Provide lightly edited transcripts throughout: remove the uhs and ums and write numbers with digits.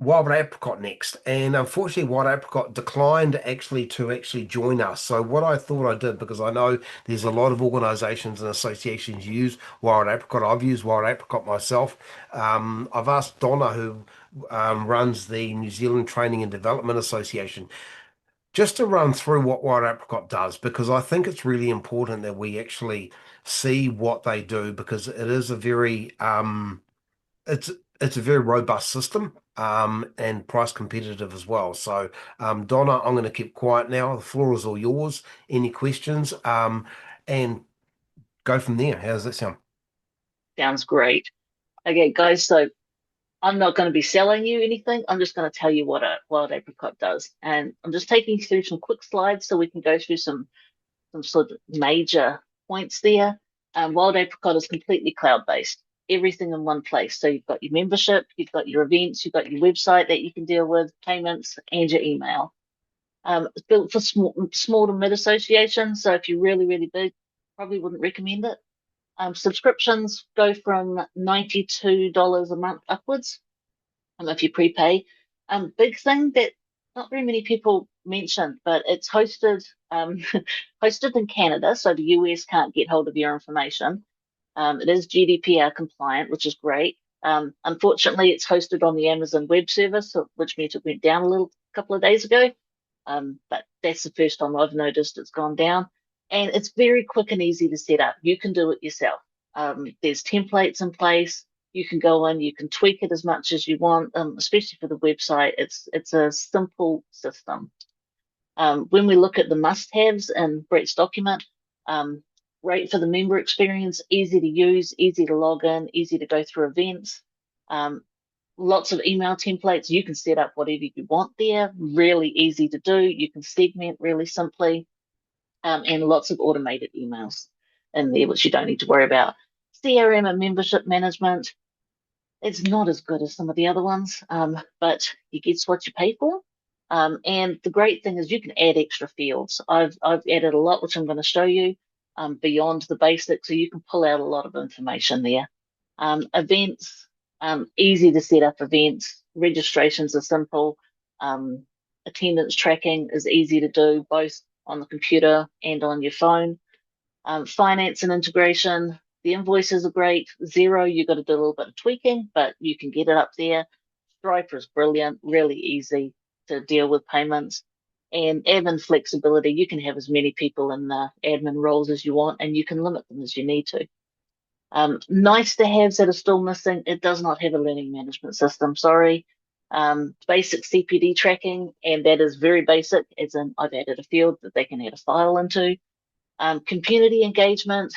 Wild Apricot next, and unfortunately, Wild Apricot declined to actually join us. So what I thought I did, because I know there's a lot of organisations and associations use Wild Apricot. I've used Wild Apricot myself. I've asked Donna, who runs the New Zealand Training and Development Association, just to run through what Wild Apricot does, because I think it's really important that we actually see what they do, because it is a very it's it's a very robust system, and price competitive as well. So, Donna, I'm going to keep quiet now. The floor is all yours. Any questions? And go from there. How does that sound? Sounds great. Okay, guys, so I'm not going to be selling you anything. I'm just going to tell you what a wild apricot does. And I'm just taking you through some quick slides so we can go through some sort of major points there. Wild apricot is completely cloud-based, everything in one place. So you've got your membership, you've got your events, you've got your website that you can deal with, payments, and your email. It's built for small to mid associations. So if you're really, really big, probably wouldn't recommend it. Subscriptions go from $92 a month upwards, if you prepay. Big thing that not very many people mention, but it's hosted in Canada, so the US can't get hold of your information. It is GDPR compliant, which is great. Unfortunately, it's hosted on the Amazon Web Service, which means it went down a little couple of days ago. But that's the first time I've noticed it's gone down. And it's very quick and easy to set up. You can do it yourself. There's templates in place. You can go in, you can tweak it as much as you want, especially for the website. It's a simple system. When we look at the must-haves in Brett's document, great for the member experience, easy to use, easy to log in, easy to go through events. Um, Lots of email templates. You can set up whatever you want there. Really easy to do. You can segment really simply, and lots of automated emails in there, which you don't need to worry about. CRM and membership management. It's not as good as some of the other ones, but you get what you pay for. And the great thing is you can add extra fields. I've added a lot, which I'm going to show you, beyond the basics, so you can pull out a lot of information there. Events, easy to set up events. Registrations are simple. Um, Attendance tracking is easy to do, both on the computer and on your phone. Finance and integration, the invoices are great. Xero, you've got to do a little bit of tweaking, but you can get it up there. Striper is brilliant, really easy to deal with payments. And admin flexibility, you can have as many people in the admin roles as you want, and you can limit them as you need to. Nice to haves that are still missing. It does not have a learning management system, sorry. Basic CPD tracking, and that is very basic, as in I've added a field that they can add a file into. Community engagement,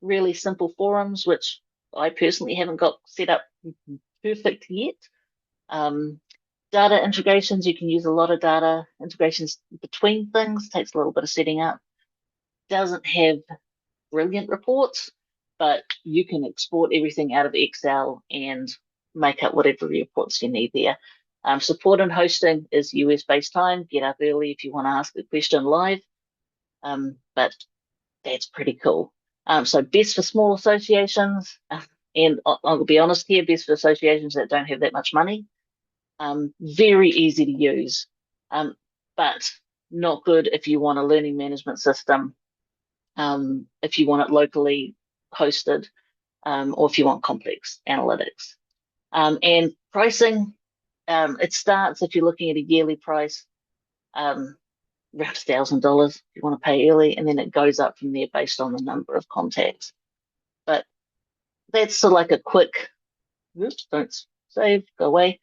really simple forums, which I personally haven't got set up perfect yet. Um, Data integrations, you can use a lot of data integrations between things, takes a little bit of setting up. Doesn't have brilliant reports, but you can export everything out of Excel and make up whatever reports you need there. Support and hosting is US based time. Get up early if you want to ask a question live. But that's pretty cool. So best for small associations, and I'll be honest here, best for associations that don't have that much money. Very easy to use, but not good if you want a learning management system, if you want it locally hosted, or if you want complex analytics. And pricing, it starts if you're looking at a yearly price, around $1,000 if you want to pay early, and then it goes up from there based on the number of contacts. But that's sort of like a quick, oops, don't save, go away,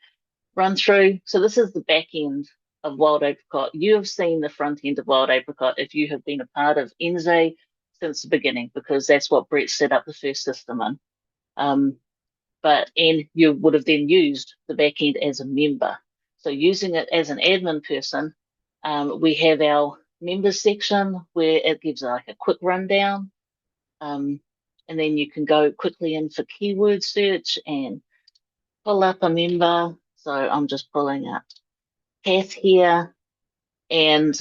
run through. So this is the back end of Wild Apricot. You have seen the front end of Wild Apricot if you have been a part of NZSAE since the beginning, because that's what Brett set up the first system in. And you would have then used the back end as a member. So using it as an admin person, we have our members section where it gives like a quick rundown. And then you can go quickly in for keyword search and pull up a member. So I'm just pulling up Kath here, and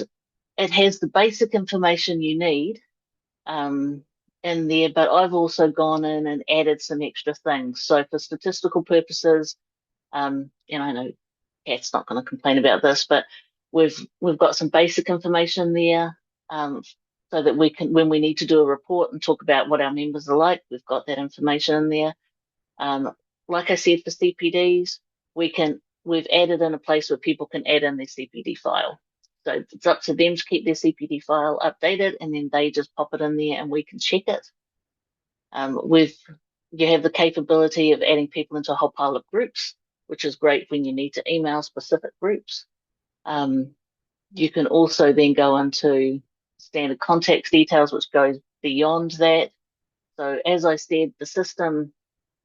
it has the basic information you need in there, but I've also gone in and added some extra things. So for statistical purposes, and I know Kat's not going to complain about this, but we've got some basic information there, so that we can, when we need to do a report and talk about what our members are like, we've got that information in there. Like I said, for CPDs, we've added in a place where people can add in their CPD file. So it's up to them to keep their CPD file updated, and then they just pop it in there and we can check it. We've You have the capability of adding people into a whole pile of groups, which is great when you need to email specific groups. Um, you can also then go into standard contact details, which goes beyond that. So as I said, the system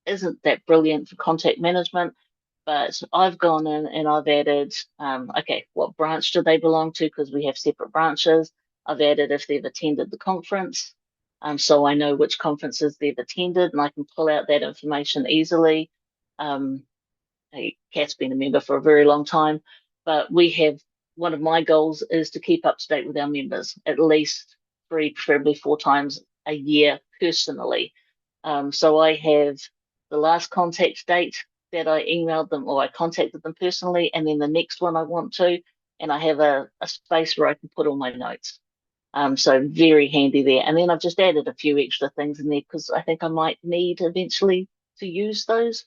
isn't that brilliant for contact management, but I've gone in and I've added, okay, what branch do they belong to? Because we have separate branches. I've added if they've attended the conference. So I know which conferences they've attended and I can pull out that information easily. Um, Kat's been a member for a very long time, but we have, one of my goals is to keep up to date with our members at least 3, preferably 4 times a year personally. So I have the last contact date that I emailed them or I contacted them personally, and then the next one I want to, and I have a space where I can put all my notes. So very handy there. And then I've just added a few extra things in there because I think I might need eventually to use those.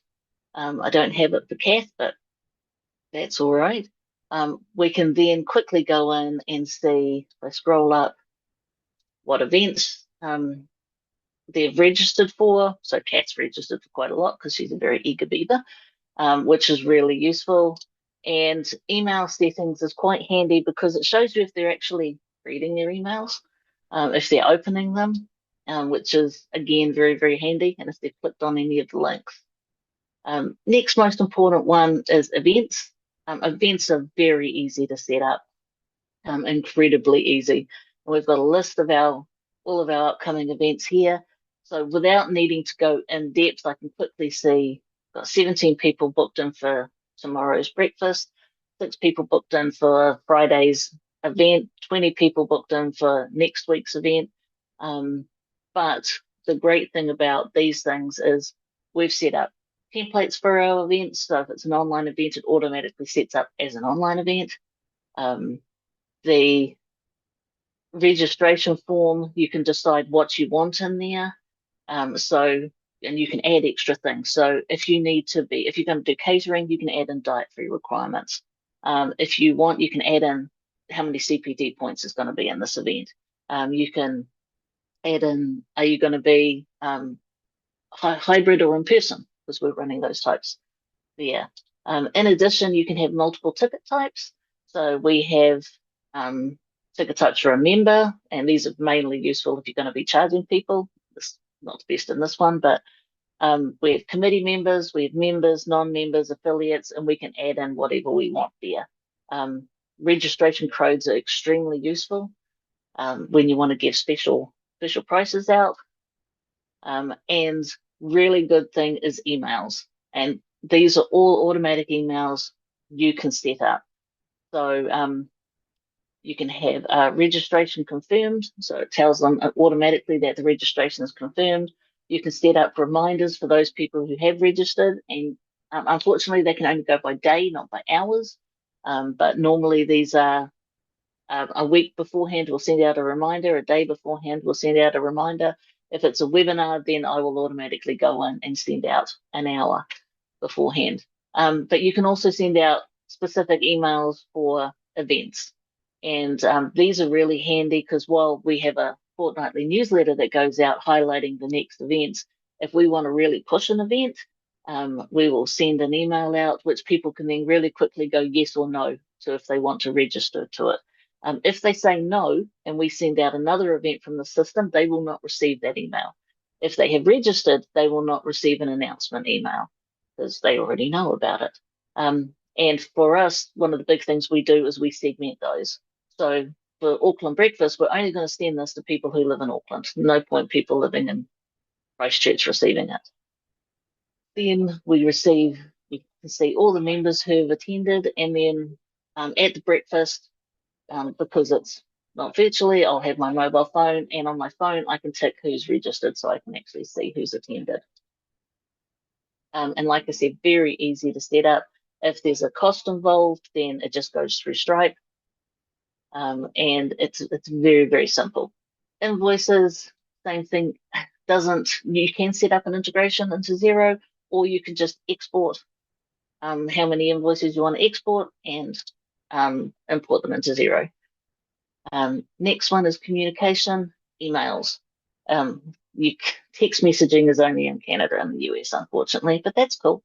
I don't have it for Kath, but that's all right. We can then quickly go in and see, if I scroll up, what events they've registered for. So Kath's registered for quite a lot because she's a very eager beaver, which is really useful. And email settings is quite handy because it shows you if they're actually reading their emails, if they're opening them, which is again very, very handy, and if they've clicked on any of the links. Next most important one is events. Events are very easy to set up, incredibly easy. And we've got a list of all of our upcoming events here. So without needing to go in depth, I can quickly see got 17 people booked in for tomorrow's breakfast, 6 people booked in for Friday's event, 20 people booked in for next week's event. But the great thing about these things is we've set up templates for our events. So if it's an online event, it automatically sets up as an online event. The registration form, you can decide what you want in there. And you can add extra things. So if you need to be, if you're going to do catering, you can add in dietary requirements. If you want, you can add in how many CPD points is going to be in this event. You can add in, are you going to be hybrid or in person? Because we're running those types there. In addition, you can have multiple ticket types. So we have ticket types for a member, and these are mainly useful if you're going to be charging people. This not the best in this one, but we have committee members, we have members, non-members, affiliates, and we can add in whatever we want there. Registration codes are extremely useful when you want to give special prices out. And really good thing is emails. And these are all automatic emails you can set up. So you can have registration confirmed. So it tells them automatically that the registration is confirmed. You can set up reminders for those people who have registered. And unfortunately, they can only go by day, not by hours. But normally these are a week beforehand, we'll send out a reminder. A day beforehand, we'll send out a reminder. If it's a webinar, then I will automatically go in and send out an hour beforehand. But you can also send out specific emails for events. And these are really handy because while we have a fortnightly newsletter that goes out highlighting the next events, if we want to really push an event, we will send an email out, which people can then really quickly go yes or no to if they want to register to it. If they say no and we send out another event from the system, they will not receive that email. If they have registered, they will not receive an announcement email because they already know about it. And for us, one of the big things we do is we segment those. So for Auckland Breakfast, we're only going to send this to people who live in Auckland. No point people living in Christchurch receiving it. Then you can see all the members who have attended, and then at the breakfast, because it's not virtually, I'll have my mobile phone, and on my phone, I can tick who's registered so I can actually see who's attended. And like I said, very easy to set up. If there's a cost involved, then it just goes through Stripe, and it's very, very simple. Invoices, same thing. Doesn't You can set up an integration into Xero, or you can just export how many invoices you want to export and import them into Xero. Next one is communication, emails. You Text messaging is only in Canada and the US, unfortunately, but that's cool.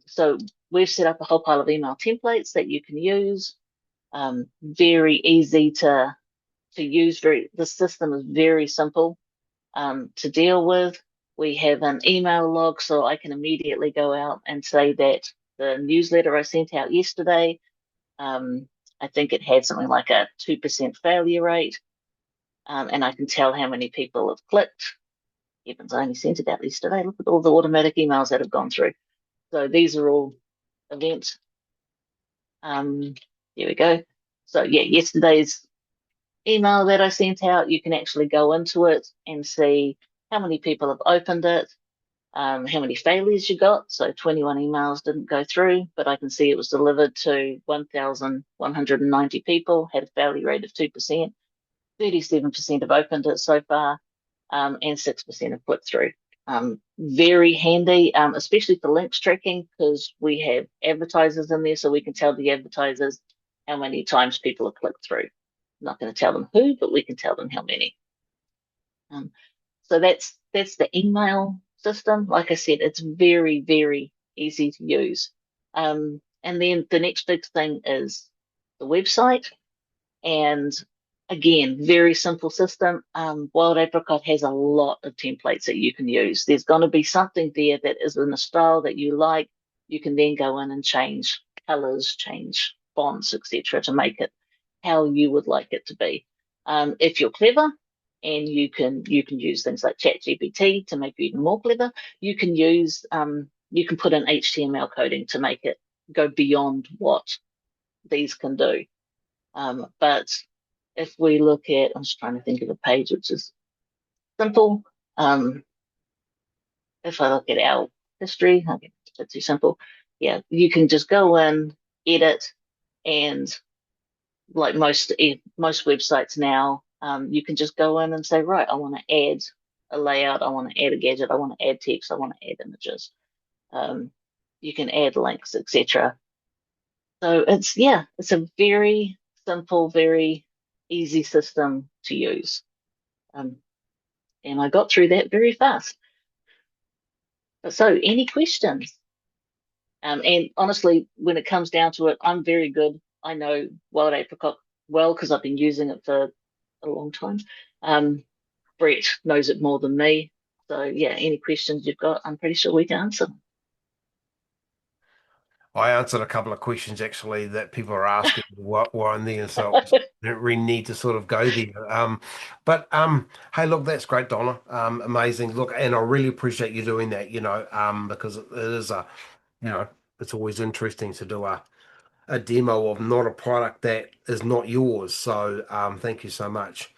So we've set up a whole pile of email templates that you can use. Very easy to use. The system is very simple to deal with. We have an email log, so I can immediately go out and say that the newsletter I sent out yesterday, um, I think it had something like a 2% failure rate, and I can tell how many people have clicked. Evans, I only sent it out yesterday. Look at all the automatic emails that have gone through. So these are all events. Here we go. So yeah, yesterday's email that I sent out, you can actually go into it and see how many people have opened it, how many failures you got. So 21 emails didn't go through, but I can see it was delivered to 1,190 people, had a failure rate of 2%. 37% have opened it so far, and 6% have clicked through. Very handy, especially for links tracking, because we have advertisers in there, so we can tell the advertisers how many times people have clicked through. I'm not going to tell them who, but we can tell them how many. Um, so that's the email system. Like I said, it's very, very easy to use. And then the next big thing is the website. And again, very simple system. Wild Apricot has a lot of templates that you can use. There's going to be something there that is in a style that you like. You can then go in and change colors, change fonts, etc., to make it how you would like it to be. If you're clever and you can use things like ChatGPT to make you even more clever, you can put in HTML coding to make it go beyond what these can do. But if we look at, I'm just trying to think of a page which is simple. If I look at our history, okay, that's too simple. Yeah, you can just go in, edit, and like most websites now, you can just go in and say, right, I want to add a layout, I want to add a gadget, I want to add text, I want to add images. Um, you can add links, etc. So it's a very simple, very easy system to use. Um, and I got through that very fast. So, any questions? And honestly, when it comes down to it, I'm very good. I know Wild Apricot well because I've been using it for a long time. Um, Brett knows it more than me. So, yeah, any questions you've got, I'm pretty sure we can answer. I answered a couple of questions actually that people are asking what were in there, so I don't really need to sort of go there. But hey, look, that's great, Donna. Amazing. Look, and I really appreciate you doing that, because it is you know, it's always interesting to do a demo of not a product that is not yours. So thank you so much.